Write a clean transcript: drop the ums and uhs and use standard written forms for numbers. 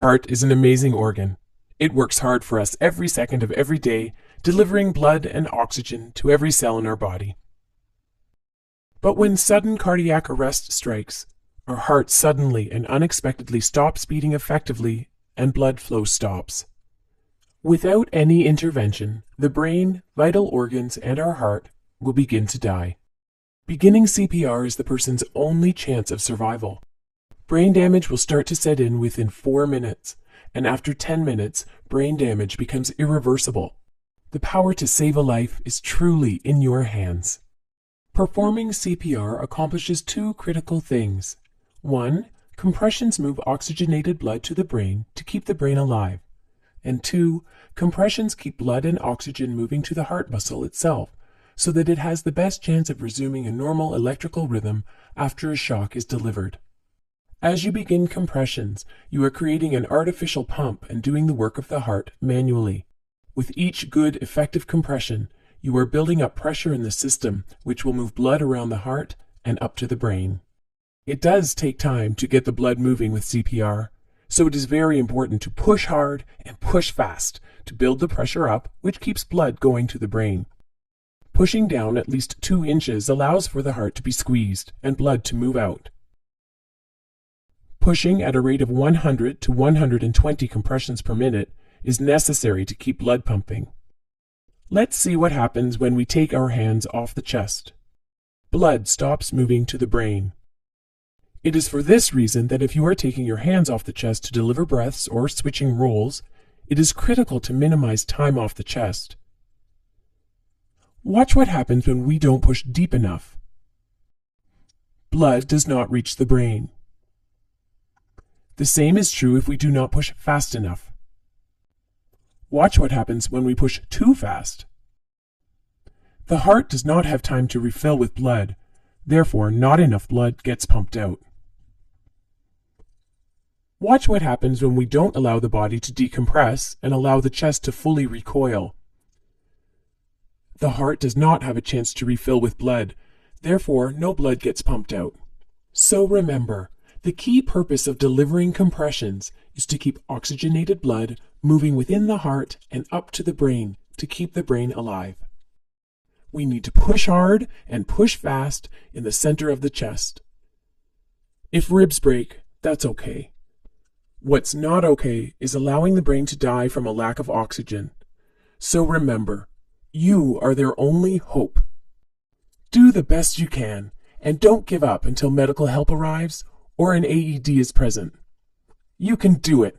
Heart is an amazing organ. It works hard for us every second of every day, delivering blood and oxygen to every cell in our body. But when sudden cardiac arrest strikes, our heart suddenly and unexpectedly stops beating effectively and blood flow stops. Without any intervention, the brain, vital organs, and our heart will begin to die. Beginning CPR is the person's only chance of survival. Brain damage will start to set in within 4 minutes, and after 10 minutes, brain damage becomes irreversible. The power to save a life is truly in your hands. Performing CPR accomplishes 2 critical things. 1. Compressions move oxygenated blood to the brain to keep the brain alive. And 2. Compressions keep blood and oxygen moving to the heart muscle itself, so that it has the best chance of resuming a normal electrical rhythm after a shock is delivered. As you begin compressions, you are creating an artificial pump and doing the work of the heart manually. With each good, effective compression, you are building up pressure in the system, which will move blood around the heart and up to the brain. It does take time to get the blood moving with CPR, so it is very important to push hard and push fast to build the pressure up, which keeps blood going to the brain. Pushing down at least 2 inches allows for the heart to be squeezed and blood to move out. Pushing at a rate of 100 to 120 compressions per minute is necessary to keep blood pumping. Let's see what happens when we take our hands off the chest. Blood stops moving to the brain. It is for this reason that if you are taking your hands off the chest to deliver breaths or switching roles, it is critical to minimize time off the chest. Watch what happens when we don't push deep enough. Blood does not reach the brain. The same is true if we do not push fast enough. Watch what happens when we push too fast. The heart does not have time to refill with blood, therefore not enough blood gets pumped out. Watch what happens when we don't allow the body to decompress and allow the chest to fully recoil. The heart does not have a chance to refill with blood, therefore no blood gets pumped out. So remember, the key purpose of delivering compressions is to keep oxygenated blood moving within the heart and up to the brain to keep the brain alive. We need to push hard and push fast in the center of the chest. If ribs break, that's okay. What's not okay is allowing the brain to die from a lack of oxygen. So remember, you are their only hope. Do the best you can, and don't give up until medical help arrives or an AED is present. You can do it.